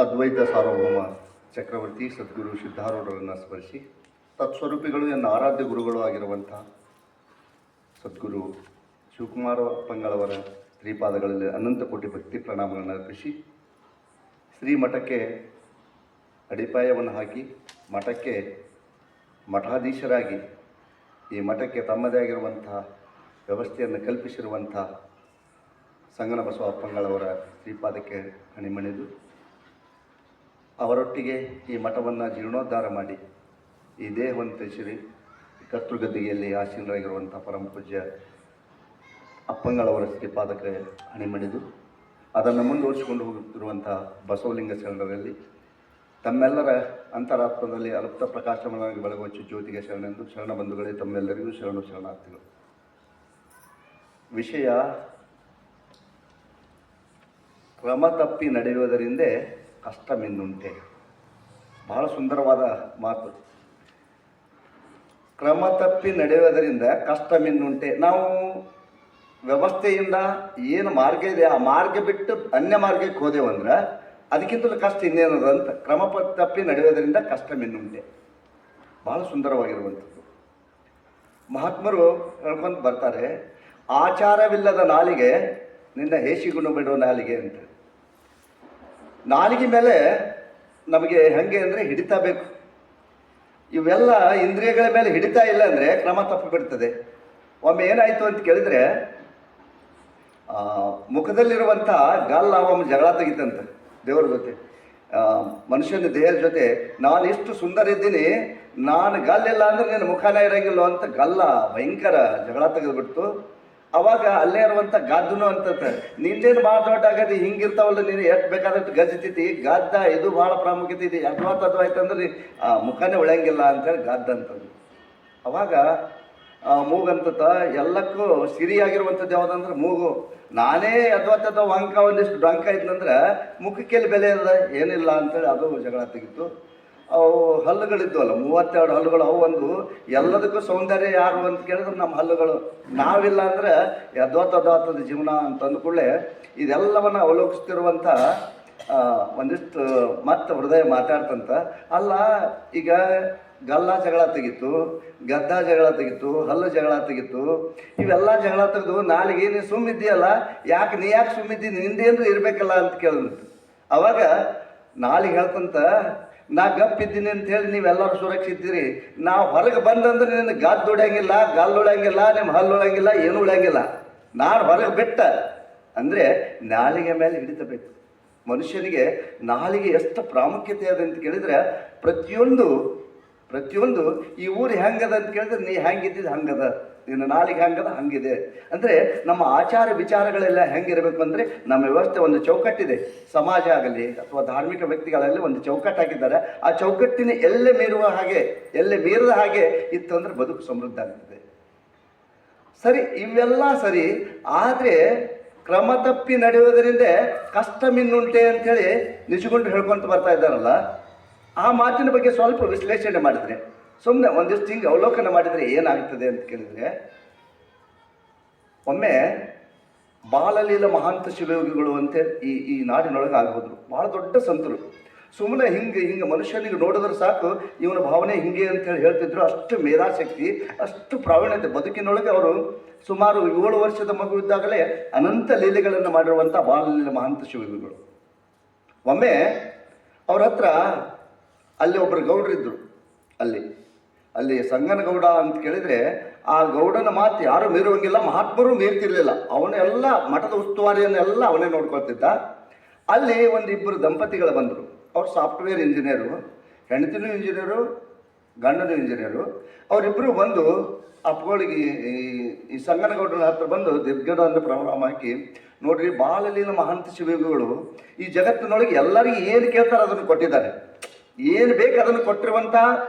ಅದ್ವೈತ ಸಾರ್ವಭೌಮ ಚಕ್ರವರ್ತಿ ಸದ್ಗುರು ಸಿದ್ಧಾರೂಢರನ್ನು ಸ್ಮರಿಸಿ ತತ್ಸ್ವರೂಪಿಗಳು ಎನ್ನ ಆರಾಧ್ಯ ಗುರುಗಳು ಆಗಿರುವಂಥ ಸದ್ಗುರು ಶಿವಕುಮಾರ ಪಂಗಳವರ ಶ್ರೀಪಾದಗಳಲ್ಲಿ ಅನಂತ ಕೋಟಿ ಭಕ್ತಿ ಪ್ರಣಾಮಗಳನ್ನು ಅರ್ಪಿಸಿ ಶ್ರೀಮಠಕ್ಕೆ ಅಡಿಪಾಯವನ್ನು ಹಾಕಿ ಮಠಕ್ಕೆ ಮಠಾಧೀಶರಾಗಿ ಈ ಮಠಕ್ಕೆ ತಮ್ಮದೇ ಆಗಿರುವಂಥ ವ್ಯವಸ್ಥೆಯನ್ನು ಕಲ್ಪಿಸಿರುವಂಥ ಸಂಗನ ಬಸವ ಪಂಗಳವರ ಶ್ರೀಪಾದಕ್ಕೆ ಹಣಿಮಣಿದು ಅವರೊಟ್ಟಿಗೆ ಈ ಮಠವನ್ನು ಜೀರ್ಣೋದ್ಧಾರ ಮಾಡಿ ಈ ದೇಹವನ್ನು ತ್ಯಜಿಸಿ ಕರ್ತೃಗದ್ದಿಗೆಯಲ್ಲಿ ಆಸೀನರಾಗಿರುವಂಥ ಪರಮ ಪೂಜ್ಯ ಅಪ್ಪಂಗಳವರ ಶ್ರೀಪಾದಕ್ಕೆ ಹಣಿಮಣಿದು ಅದನ್ನು ಮುಂದುವರಿಸಿಕೊಂಡು ಹೋಗುತ್ತಿರುವಂಥ ಬಸವಲಿಂಗ ಶರಣರಲ್ಲಿ ತಮ್ಮೆಲ್ಲರ ಅಂತರಾತ್ಮದಲ್ಲಿ ಅಲುಪ್ತ ಪ್ರಕಾಶಮಾನವಾಗಿ ಬೆಳಗುವ ಜ್ಯೋತಿಗೆ ಶರಣೆಂದು ಶರಣ ಬಂಧುಗಳೇ ತಮ್ಮೆಲ್ಲರಿಗೂ ಶರಣಾರ್ಥಿಗಳು. ವಿಷಯ ಕ್ರಮ ತಪ್ಪಿ ನಡೆಯುವುದರಿಂದ ಕಷ್ಟ ಮಿನ್ನುಂಟೆ. ಬಹಳ ಸುಂದರವಾದ ಮಾತು. ಕ್ರಮ ತಪ್ಪಿ ನಡೆಯುವುದರಿಂದ ಕಷ್ಟ ಮಿನ್ನುಂಟೆ. ನಾವು ವ್ಯವಸ್ಥೆಯಿಂದ ಏನು ಮಾರ್ಗ ಇದೆ ಆ ಮಾರ್ಗ ಬಿಟ್ಟು ಅನ್ಯ ಮಾರ್ಗಕ್ಕೆ ಹೋದೆವಂದ್ರೆ ಅದಕ್ಕಿಂತಲೂ ಕಷ್ಟ ಇನ್ನೇನದ ಅಂತ. ಕ್ರಮ ತಪ್ಪಿ ನಡೆಯೋದರಿಂದ ಕಷ್ಟ ಮಿನ್ನುಂಟೆ. ಬಹಳ ಸುಂದರವಾಗಿರುವಂಥದ್ದು. ಮಹಾತ್ಮರು ಹೇಳ್ಕೊಂಡು ಬರ್ತಾರೆ, ಆಚಾರವಿಲ್ಲದ ನಾಲಿಗೆ ನಿನ್ನ ಹೇಸಿಗುಣ ಬಿಡೋ ನಾಲಿಗೆ ಅಂತ. ನಾಲಿಗೆ ಮೇಲೆ ನಮಗೆ ಹೇಗೆ ಅಂದರೆ ಹಿಡಿತಾ ಬೇಕು. ಇವೆಲ್ಲ ಇಂದ್ರಿಯಗಳ ಮೇಲೆ ಹಿಡಿತಾ ಇಲ್ಲ ಅಂದರೆ ಕ್ರಮ ತಪ್ಪಿ ಬಿಡ್ತದೆ. ಒಮ್ಮೆ ಏನಾಯಿತು ಅಂತ ಕೇಳಿದರೆ, ಮುಖದಲ್ಲಿರುವಂಥ ಗಲ್ಲ ಒಮ್ಮೆ ಜಗಳ ತೆಗಿತಂತೆ ದೇವರ ಜೊತೆ. ಮನುಷ್ಯನ ದೇಹದ ಜೊತೆ ನಾನು ಎಷ್ಟು ಸುಂದರ ಇದ್ದೀನಿ, ನಾನು ಗಲ್ಲಿಲ್ಲ ಅಂದರೆ ನಿನ್ನ ಮುಖನೇ ಇರೋಂಗಿಲ್ಲ ಅಂತ ಗಲ್ಲ ಭಯಂಕರ ಜಗಳ ತೆಗೆದುಬಿಡ್ತು. ಅವಾಗ ಅಲ್ಲೇ ಇರುವಂಥ ಗದ್ದನು ಅಂತಂತೆ, ನಿಂದೇನು ಭಾಳ ದೊಡ್ಡ ಆಗದೆ, ಹಿಂಗಿರ್ತಾವಲ್ಲ ನೀನು ಎಷ್ಟು ಬೇಕಾದಷ್ಟು ಗಜ್ಜತಿ ಗದ್ದ, ಇದು ಭಾಳ ಪ್ರಾಮುಖ್ಯತೆ ಇದೆ, ಅದ್ವಾಯ್ತು ಅಂದ್ರೆ ಮುಖನೇ ಉಳಿಯಂಗಿಲ್ಲ ಅಂತೇಳಿ ಗದ್ದ ಅಂತಂದು. ಅವಾಗ ಮೂಗಂತತ ಎಲ್ಲಕ್ಕೂ ಸಿರಿಯಾಗಿರುವಂಥದ್ದು ಯಾವುದಂದ್ರೆ ಮೂಗು. ನಾನೇ ಅದ್ವತ್ತದ ಅಂಕ ಒಂದಿಷ್ಟು ಡಂಕ ಇದ್ನಂದ್ರೆ ಮುಖಕ್ಕೆಲ್ಲಿ ಬೆಲೆ ಅದ ಏನಿಲ್ಲ ಅಂತೇಳಿ ಅದು ಜಗಳ ತೆಗಿತು. ಅವು ಹಲ್ಲುಗಳಿದ್ವಲ್ಲ 32 ಹಲ್ಲುಗಳು, ಅವು ಒಂದು ಎಲ್ಲದಕ್ಕೂ ಸೌಂದರ್ಯ ಯಾರು ಅಂತ ಕೇಳಿದ್ರೆ ನಮ್ಮ ಹಲ್ಲುಗಳು. ನಾವಿಲ್ಲ ಅಂದರೆ ಅದ್ವತ್ತದ ಜೀವನ ಅಂತ ಅಂದ್ಕೊಳ್ಳೆ ಇದೆಲ್ಲವನ್ನು ಅವಲೋಕಿಸ್ತಿರುವಂಥ ಒಂದಿಷ್ಟು ಮತ್ತೆ ಹೃದಯ ಮಾತಾಡ್ತಂತ. ಅಲ್ಲ, ಈಗ ಗಲ್ಲ ಜಗಳ ತೆಗಿತು, ಗದ್ದ ಜಗಳ ತೆಗಿತು, ಹಲ್ಲು ಜಗಳ ತೆಗಿತು, ಇವೆಲ್ಲ ಜಗಳ ತೆಗೆದು ನಾಳೆಗೆ ನೀನು ಸುಮ್ಮಿದ್ದೀಯಲ್ಲ, ನೀ ಯಾಕೆ ಸುಮ್ಮಿದ್ದೀನಿ, ನಿಂದೇನು ಇರಬೇಕಲ್ಲ ಅಂತ ಕೇಳಿದ್ರು. ಅವಾಗ ನಾಳೆಗೆ ಹೇಳ್ತಂತ, ನಾ ಗಪ್ಪಿದ್ದೀನಿ ಅಂತ ಹೇಳಿ ನೀವೆಲ್ಲರೂ ಸುರಕ್ಷಿದ್ದೀರಿ, ನಾವು ಹೊರಗೆ ಬಂದಂದ್ರೆ ನಿನ್ನ ಗದ್ದು ಉಳಿಯಂಗಿಲ್ಲ, ಗಲ್ಲು ಉಳಿಯಂಗಿಲ್ಲ, ನಿಮ್ಮ ಹಲ್ಲು ಉಳಿಯಂಗಿಲ್ಲ, ಏನೂ ಉಳಿಯಂಗಿಲ್ಲ. ನಾನು ಹೊರಗೆ ಬಿಟ್ಟ ಅಂದರೆ ನಾಲಿಗೆ ಮೇಲೆ ಹಿಡಿತಬೇಕು. ಮನುಷ್ಯನಿಗೆ ನಾಲಿಗೆ ಎಷ್ಟು ಪ್ರಾಮುಖ್ಯತೆ ಅದ ಅಂತ ಕೇಳಿದರೆ, ಪ್ರತಿಯೊಂದು ಈ ಊರು ಹೆಂಗದ ಅಂತ ಕೇಳಿದ್ರೆ ನೀ ಹೆಂಗಿದ್ದಿದ್ದು ಹಂಗದ, ನಿನ್ನ ನಾಲಿಗೆ ಹೆಂಗದ ಹಂಗಿದೆ. ಅಂದರೆ ನಮ್ಮ ಆಚಾರ ವಿಚಾರಗಳೆಲ್ಲ ಹೆಂಗಿರಬೇಕು ಅಂದರೆ, ನಮ್ಮ ವ್ಯವಸ್ಥೆ ಒಂದು ಚೌಕಟ್ಟಿದೆ. ಸಮಾಜ ಆಗಲಿ ಅಥವಾ ಧಾರ್ಮಿಕ ವ್ಯಕ್ತಿಗಳಲ್ಲಿ ಒಂದು ಚೌಕಟ್ಟು ಹಾಕಿದ್ದಾರೆ. ಆ ಚೌಕಟ್ಟಿನ ಎಲ್ಲೇ ಮೀರದ ಹಾಗೆ ಇತ್ತು ಅಂದರೆ ಬದುಕು ಸಮೃದ್ಧ ಆಗ್ತದೆ. ಸರಿ, ಇವೆಲ್ಲ ಸರಿ. ಆದರೆ ಕ್ರಮ ತಪ್ಪಿ ನಡೆಯುವುದರಿಂದ ಕಷ್ಟ ಮಿನ್ನುಂಟೆ ಅಂಥೇಳಿ ನಿಜಗೊಂಡು ಹೇಳ್ಕೊತ ಬರ್ತಾ ಇದ್ದಾರಲ್ಲ, ಆ ಮಾತಿನ ಬಗ್ಗೆ ಸ್ವಲ್ಪ ವಿಶ್ಲೇಷಣೆ ಮಾಡಿದರೆ, ಸುಮ್ಮನೆ ಒಂದಿಷ್ಟು ಹಿಂಗೆ ಅವಲೋಕನ ಮಾಡಿದರೆ ಏನಾಗ್ತದೆ ಅಂತ ಕೇಳಿದರೆ, ಒಮ್ಮೆ ಬಾಲಲೀಲ ಮಹಾಂತ ಶಿವಯೋಗಿಗಳು ಅಂತ ಈ ನಾಡಿನೊಳಗೆ ಆಗ್ಬೋದ್ರು. ಭಾಳ ದೊಡ್ಡ ಸಂತರು. ಸುಮ್ಮನೆ ಹಿಂಗೆ ಮನುಷ್ಯನಿಗೆ ನೋಡಿದ್ರೆ ಸಾಕು ಇವನ ಭಾವನೆ ಹಿಂಗೆ ಅಂತೇಳಿ ಹೇಳ್ತಿದ್ರು. ಅಷ್ಟು ಮೇಧಾಶಕ್ತಿ, ಅಷ್ಟು ಪ್ರಾವೀಣ್ಯತೆ ಬದುಕಿನೊಳಗೆ. ಅವರು ಸುಮಾರು 7 ವರ್ಷದ ಮಗು ಇದ್ದಾಗಲೇ ಅನಂತ ಲೀಲೆಗಳನ್ನು ಮಾಡಿರುವಂಥ ಬಾಲಲೀಲ ಮಹಾಂತ ಶಿವಯೋಗಿಗಳು. ಒಮ್ಮೆ ಅವ್ರ ಹತ್ರ ಅಲ್ಲಿ ಒಬ್ಬರು ಗೌಡರಿದ್ದರು. ಅಲ್ಲಿ ಸಂಗನಗೌಡ ಅಂತ ಕೇಳಿದರೆ, ಆ ಗೌಡನ ಮಾತು ಯಾರೂ ಮೀರುವಂಗಿಲ್ಲ, ಮಹಾತ್ಮರು ಮೀರ್ತಿರ್ಲಿಲ್ಲ. ಅವನ್ನೆಲ್ಲ ಮಠದ ಉಸ್ತುವಾರಿಯನ್ನೆಲ್ಲ ಅವನೇ ನೋಡ್ಕೊಳ್ತಿದ್ದ. ಅಲ್ಲಿ ಒಂದಿಬ್ಬರು ದಂಪತಿಗಳು ಬಂದರು. ಅವ್ರು ಸಾಫ್ಟ್ವೇರ್ ಇಂಜಿನಿಯರು, ಹೆಂಡತಿನೂ ಇಂಜಿನಿಯರು, ಗಂಡನೂ ಇಂಜಿನಿಯರು. ಅವರಿಬ್ಬರು ಬಂದು ಅಪ್ಪಗಳಿಗೆ ಈ ಸಂಗನಗೌಡನ ಹತ್ರ ಬಂದು ದೀರ್ಘದ ಪ್ರೋಗ್ರಾಮ್ ಹಾಕಿ, ನೋಡ್ರಿ ಬಾಲಲೀಲ ಮಹಾಂತ ಶಿವಯೋಗಿಗಳು ಈ ಜಗತ್ತಿನೊಳಗೆ ಎಲ್ಲರಿಗೂ ಏನು ಕೇಳ್ತಾರೆ ಅದನ್ನು ಕೊಟ್ಟಿದ್ದಾರೆ, ಏನು ಬೇಕು ಅದನ್ನು ಕೊಟ್ಟಿರುವಂಥ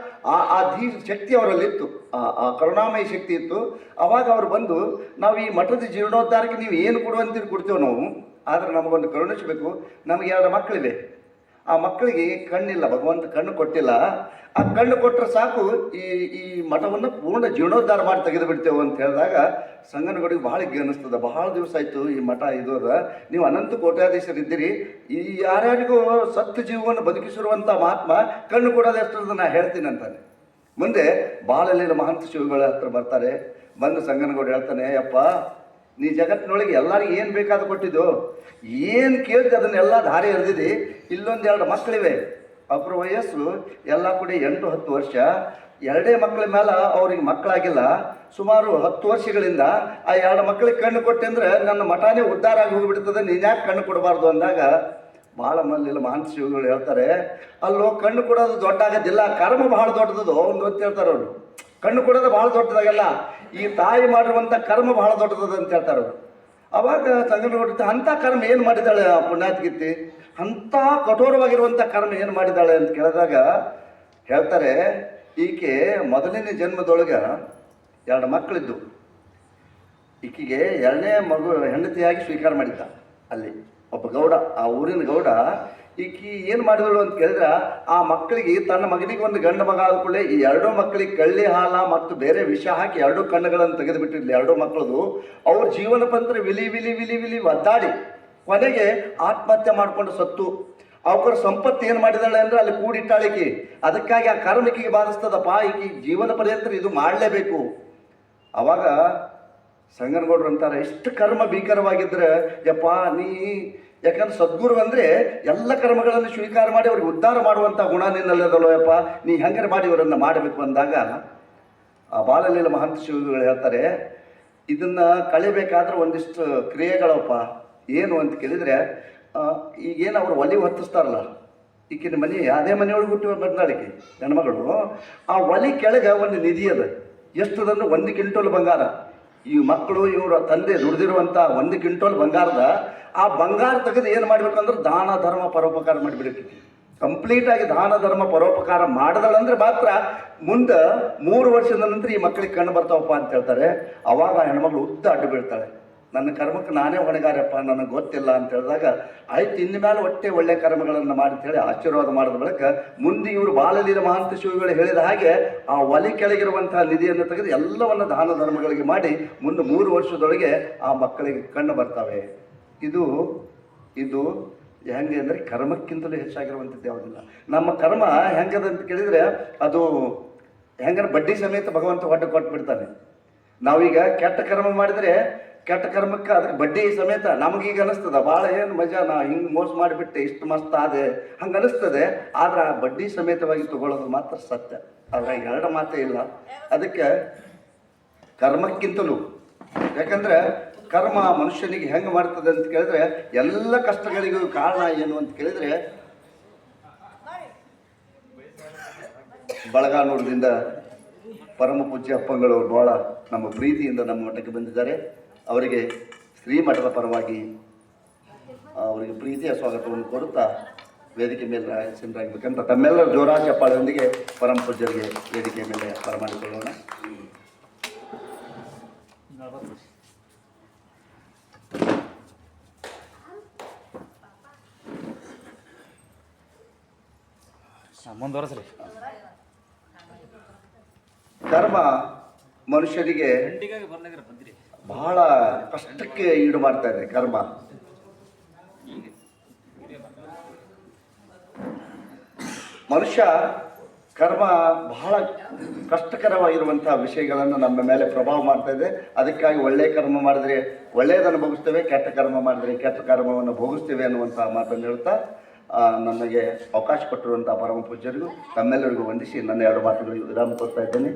ಆ ಶಕ್ತಿ ಅವರಲ್ಲಿತ್ತು, ಆ ಕರುಣಾಮಯ ಶಕ್ತಿ ಇತ್ತು. ಅವಾಗ ಅವರು ಬಂದು, ನಾವು ಈ ಮಠದ ಜೀರ್ಣೋದ್ಧಾರಕ್ಕೆ ನೀವು ಏನು ಕೊಡುವಂತೀರಿ ಕೊಡ್ತೇವೆ ನಾವು, ಆದರೆ ನಮಗೊಂದು ಕರುಣಿಸಬೇಕು. ನಮಗೆ 2 ಮಕ್ಕಳಿವೆ. ಆ ಮಕ್ಕಳಿಗೆ ಕಣ್ಣಿಲ್ಲ, ಭಗವಂತ ಕಣ್ಣು ಕೊಟ್ಟಿಲ್ಲ. ಆ ಕಣ್ಣು ಕೊಟ್ಟರೆ ಸಾಕು, ಈ ಈ ಮಠವನ್ನು ಪೂರ್ಣ ಜೀರ್ಣೋದ್ಧಾರ ಮಾಡಿ ತೆಗೆದು ಬಿಡ್ತೇವೆ ಅಂತ ಹೇಳಿದಾಗ ಸಂಗನಗೌಡಿಗೆ ಭಾಳ ಅನಿಸ್ತದೆ. ಬಹಳ ದಿವಸ ಆಯಿತು ಈ ಮಠ ಇದು ಅದ, ನೀವು ಅನಂತ ಕೋಟ್ಯಾಧೀಶರಿದ್ದೀರಿ, ಈ ಯಾರ್ಯಾರಿಗೂ ಸತ್ಯ ಜೀವವನ್ನು ಬದುಕಿಸಿರುವಂಥ ಮಹಾತ್ಮ ಕಣ್ಣು ಕೊಡೋದು ಎಷ್ಟು ನಾ ಹೇಳ್ತೀನಿ ಅಂತಾನೆ. ಮುಂದೆ ಬಾಳಲ್ಲಿನ ಮಹಂತ ಶಿವಗಳ ಹತ್ರ ಬರ್ತಾರೆ. ಬಂದು ಸಂಗನಗೌಡ ಹೇಳ್ತಾನೆ, ಅಪ್ಪ ನೀ ಜಗತ್ತಿನೊಳಗೆ ಎಲ್ಲರಿಗೂ ಏನು ಬೇಕಾದ ಕೊಟ್ಟಿದ್ದು, ಏನು ಕೇಳ್ತಿ ಅದನ್ನೆಲ್ಲ ದಾರಿ ಎರೆದಿದ್ದಿ. ಇಲ್ಲೊಂದೆರಡು ಮಕ್ಕಳಿವೆ, ಒಬ್ಬರ ವಯಸ್ಸು ಎಲ್ಲ ಕೂಡ 8-10 ವರ್ಷ. ಎರಡೇ ಮಕ್ಕಳ ಮೇಲೆ ಅವ್ರಿಗೆ ಮಕ್ಕಳಾಗಿಲ್ಲ. ಸುಮಾರು 10 ವರ್ಷಗಳಿಂದ ಆ 2 ಮಕ್ಕಳಿಗೆ ಕಣ್ಣು ಕೊಟ್ಟೆ ಅಂದರೆ ನನ್ನ ಮಠನೇ ಉದ್ಧಾರ ಆಗಿ ಹೋಗಿಬಿಡ್ತದೆ, ನೀನು ಯಾಕೆ ಕಣ್ಣು ಕೊಡಬಾರ್ದು ಅಂದಾಗ ಭಾಳ ಮಲ್ಲಿಲ್ಲ ಮಹಾನ್ ಶಿವಗಳು ಹೇಳ್ತಾರೆ, ಅಲ್ಲೋ ಕಣ್ಣು ಕೊಡೋದು ದೊಡ್ಡಾಗೋದಿಲ್ಲ, ಕರ್ಮ ಬಹಳ ದೊಡ್ಡದು ಒಂದು ಅಂತ ಹೇಳ್ತಾರೆ ಅವರು. ಕಣ್ಣು ಕೊಡೋದು ಭಾಳ ದೊಡ್ಡದಾಗಲ್ಲ, ಈ ತಾಯಿ ಮಾಡಿರುವಂಥ ಕರ್ಮ ಬಹಳ ದೊಡ್ಡದು ಅಂತ ಹೇಳ್ತಾರೆ ಅವರು. ಅವಾಗ ಸಂಗನಗೌಡ ಅಂಥ ಕರ್ಮ ಏನು ಮಾಡಿದ್ದಾಳೆ ಆ ಪುಣ್ಯಾತ್ಗಿತ್ತಿ, ಅಂಥ ಕಠೋರವಾಗಿರುವಂಥ ಕರ್ಮ ಏನು ಮಾಡಿದ್ದಾಳೆ ಅಂತ ಕೇಳಿದಾಗ ಹೇಳ್ತಾರೆ, ಈಕೆ ಮೊದಲನೇ ಜನ್ಮದೊಳಗೆ 2 ಮಕ್ಕಳಿದ್ದು, ಈಕೆಗೆ 2ನೇ ಮಗು ಹೆಂಡತಿಯಾಗಿ ಸ್ವೀಕಾರ ಮಾಡಿದ್ದ. ಅಲ್ಲಿ ಒಬ್ಬ ಗೌಡ, ಆ ಊರಿನ ಗೌಡ, ಈಕಿ ಏನು ಮಾಡಿದಳು ಅಂತ ಕೇಳಿದ್ರೆ ಆ ಮಕ್ಕಳಿಗೆ, ತನ್ನ ಮಗನಿಗೆ ಒಂದು ಗಂಡು ಮಗ ಆದ ಕೂಡಲೇ ಈ 2 ಮಕ್ಕಳಿಗೆ ಕಳ್ಳಿ ಹಾಲ ಮತ್ತು ಬೇರೆ ವಿಷ ಹಾಕಿ 2 ಕಣ್ಣುಗಳನ್ನು ತೆಗೆದುಬಿಟ್ಟಿರ್ಲಿ 2 ಮಕ್ಕಳದು. ಅವ್ರ ಜೀವನ ಪಂತ್ರ ವಿಲಿ ವಿಲಿ ವಿಲಿ ವಿಲಿ ಒದ್ದಾಡಿ ಕೊನೆಗೆ ಆತ್ಮಹತ್ಯೆ ಮಾಡಿಕೊಂಡು ಸತ್ತು. ಅವರ ಸಂಪತ್ತು ಏನು ಮಾಡಿದಾಳೆ ಅಂದರೆ ಅಲ್ಲಿ ಕೂಡಿಟ್ಟಾಳಿಕೆ, ಅದಕ್ಕಾಗಿ ಆ ಕರ್ಮಿಕಿಗೆ ಬಾಧಿಸ್ತದಪ್ಪ, ಈಕಿ ಜೀವನ ಪರ್ಯಂತ ಇದು ಮಾಡಲೇಬೇಕು. ಅವಾಗ ಸಂಗನಗೌಡರು ಅಂತಾರೆ, ಇಷ್ಟು ಕರ್ಮ ಭೀಕರವಾಗಿದ್ದರೆ ಯಪ್ಪ ನೀ, ಯಾಕಂದ್ರೆ ಸದ್ಗುರು ಅಂದರೆ ಎಲ್ಲ ಕರ್ಮಗಳನ್ನು ಸ್ವೀಕಾರ ಮಾಡಿ ಅವ್ರಿಗೆ ಉದ್ಧಾರ ಮಾಡುವಂಥ ಗುಣ ನಿನ್ನಲ್ಲದಲ್ಲೋ ಯಪ್ಪ, ನೀ ಹೆಂಗಾರೆ ಮಾಡಿ ಇವರನ್ನು ಮಾಡಬೇಕು ಅಂದಾಗ ಆ ಬಾಲಲೀಲ ಮಹಂತ ಶಿವಗಳು ಹೇಳ್ತಾರೆ, ಇದನ್ನು ಕಳಿಬೇಕಾದ್ರೆ ಒಂದಿಷ್ಟು ಕ್ರಿಯೆಗಳಪ್ಪ. ಏನು ಅಂತ ಕೇಳಿದರೆ, ಈಗೇನು ಅವರು ಒಲಿ ಹೊತ್ತಿಸ್ತಾರಲ್ಲ, ಈಗಿನ ಮನೆ ಅದೇ ಮನೆಯೊಳಗೆ ಹುಟ್ಟಿ ಬಂದಾಳಿಕೆ ಹೆಣ್ಮಗಳು, ಆ ಒಲಿ ಕೆಳಗೆ ಒಂದು ನಿಧಿ ಅದ. ಎಷ್ಟದಂದ್ರೆ 1 ಕ್ವಿಂಟಲ್ ಬಂಗಾರ. ಈ ಮಕ್ಕಳು ಇವರ ತಂದೆ ದುಡಿದಿರುವಂಥ 1 ಕ್ವಿಂಟಲ್ ಬಂಗಾರದ ಆ ಬಂಗಾರ ತೆಗೆದು ಏನು ಮಾಡಬೇಕಂದ್ರೆ ದಾನ ಧರ್ಮ ಪರೋಪಕಾರ ಮಾಡಿಬಿಡಕ್ಕೆ. ಕಂಪ್ಲೀಟಾಗಿ ದಾನ ಧರ್ಮ ಪರೋಪಕಾರ ಮಾಡಿದಳಂದ್ರೆ ಮಾತ್ರ ಮುಂದೆ 3 ವರ್ಷದ ನಂತರ ಈ ಮಕ್ಕಳಿಗೆ ಕಣ್ಣು ಬರ್ತಾವಪ್ಪ ಅಂತ ಹೇಳ್ತಾರೆ. ಅವಾಗ ಹೆಣ್ಮಗಳು ಉದ್ದ ಅಡ್ಡು ಬೀಳ್ತಾಳೆ, ನನ್ನ ಕರ್ಮಕ್ಕೆ ನಾನೇ ಹೊಣೆಗಾರಪ್ಪ, ನನಗೆ ಗೊತ್ತಿಲ್ಲ ಅಂತ ಹೇಳಿದಾಗ ಆಯ್ತು ಇನ್ನು ಮೇಲೆ ಒಟ್ಟೆ ಒಳ್ಳೆ ಕರ್ಮಗಳನ್ನು ಮಾಡಿ ಅಂತೇಳಿ ಆಶೀರ್ವಾದ ಮಾಡಿದ ಬಳಿಕ ಮುಂದೆ ಇವರು ಬಾಲಲೀಲ ಮಹಾಂತ ಶಿವಗಳು ಹೇಳಿದ ಹಾಗೆ ಆ ಒಲಿ ಕೆಳಗಿರುವಂತಹ ನಿಧಿಯನ್ನು ತೆಗೆದು ಎಲ್ಲವನ್ನು ದಾನ ಧರ್ಮಗಳಿಗೆ ಮಾಡಿ ಮುಂದೆ 3 ವರ್ಷದೊಳಗೆ ಆ ಮಕ್ಕಳಿಗೆ ಕಣ್ಣು ಬರ್ತವೆ. ಇದು ಇದು ಹೆಂಗೆ ಅಂದರೆ ಕರ್ಮಕ್ಕಿಂತಲೂ ಹೆಚ್ಚಾಗಿರುವಂಥದ್ದು ಯಾವುದಿಲ್ಲ. ನಮ್ಮ ಕರ್ಮ ಹೆಂಗದ ಅಂತ ಕೇಳಿದರೆ ಅದು ಹೆಂಗಾರೆ ಬಡ್ಡಿ ಸಮೇತ ಭಗವಂತ ಹೊಟ್ಟೆ ಕೊಟ್ಟು ಬಿಡ್ತಾನೆ. ನಾವೀಗ ಕೆಟ್ಟ ಕರ್ಮ ಮಾಡಿದರೆ ಕೆಟ್ಟ ಕರ್ಮಕ್ಕೆ ಅದಕ್ಕೆ ಬಡ್ಡಿ ಸಮೇತ ನಮಗೀಗ ಅನಿಸ್ತದ ಭಾಳ ಏನು ಮಜಾ, ನಾ ಹಿಂಗೆ ಮೋಸ ಮಾಡಿಬಿಟ್ಟೆ, ಇಷ್ಟು ಮಸ್ತ್ ಆದೆ ಹಂಗೆ ಅನಿಸ್ತದೆ. ಆದ್ರೆ ಆ ಬಡ್ಡಿ ಸಮೇತವಾಗಿ ತಗೊಳ್ಳೋದು ಮಾತ್ರ ಸತ್ಯ. ಅದ್ರಾಗ 2 ಮಾತೇ ಇಲ್ಲ. ಅದಕ್ಕೆ ಕರ್ಮಕ್ಕಿಂತಲೂ, ಯಾಕಂದರೆ ಕರ್ಮ ಮನುಷ್ಯನಿಗೆ ಹೆಂಗೆ ಮಾಡ್ತದೆ ಅಂತ ಕೇಳಿದ್ರೆ, ಎಲ್ಲ ಕಷ್ಟಗಳಿಗೂ ಕಾರಣ ಏನು ಅಂತ ಕೇಳಿದರೆ ಬಳಗಾನೂರದಿಂದ ಪರಮ ಪೂಜ್ಯ ಅಪ್ಪಂಗಳು ಭಾಳ ನಮ್ಮ ಪ್ರೀತಿಯಿಂದ ನಮ್ಮ ಮಠಕ್ಕೆ ಬಂದಿದ್ದಾರೆ. ಅವರಿಗೆ ಶ್ರೀಮಠದ ಪರವಾಗಿ ಅವರಿಗೆ ಪ್ರೀತಿಯ ಸ್ವಾಗತವನ್ನು ಕೊಡುತ್ತಾ ವೇದಿಕೆ ಮೇಲೆ ಸಿಂಧರಾಗಬೇಕಂತ ತಮ್ಮೆಲ್ಲರ ಜೋರಾದ ಚಪ್ಪಾಳೆಯೊಂದಿಗೆ ಪರಮ ಪೂಜ್ಯರಿಗೆ ವೇದಿಕೆ ಮೇಲೆ ಬರಮಾಡಿಕೊಳ್ಳೋಣ. ಕರ್ಮ ಮನುಷ್ಯರಿಗೆ ಬಹಳ ಕಷ್ಟಕ್ಕೆ ಈಡು ಮಾಡ್ತಾ ಇದೆ. ಕರ್ಮ ಮನುಷ್ಯ ಕರ್ಮ ಬಹಳ ಕಷ್ಟಕರವಾಗಿರುವಂಥ ವಿಷಯಗಳನ್ನು ನಮ್ಮ ಮೇಲೆ ಪ್ರಭಾವ ಮಾಡ್ತಾ ಇದೆ. ಅದಕ್ಕಾಗಿ ಒಳ್ಳೆಯ ಕರ್ಮ ಮಾಡಿದರೆ ಒಳ್ಳೆಯದನ್ನು ಭೋಗಿಸ್ತೇವೆ, ಕೆಟ್ಟ ಕರ್ಮ ಮಾಡಿದರೆ ಕೆಟ್ಟ ಕರ್ಮವನ್ನು ಭೋಗಿಸ್ತೇವೆ ಅನ್ನುವಂಥ ಮಾತನ್ನು ಹೇಳ್ತಾ ನನಗೆ ಅವಕಾಶ ಕೊಟ್ಟಿರುವಂಥ ಪರಮ ಪೂಜ್ಯರಿಗೂ ತಮ್ಮೆಲ್ಲರಿಗೂ ವಂದಿಸಿ ನನ್ನ 2 ಮಾತುಗಳಿಗೆ ವಿರಾಮ ಕೊಡ್ತಾ ಇದ್ದೇನೆ.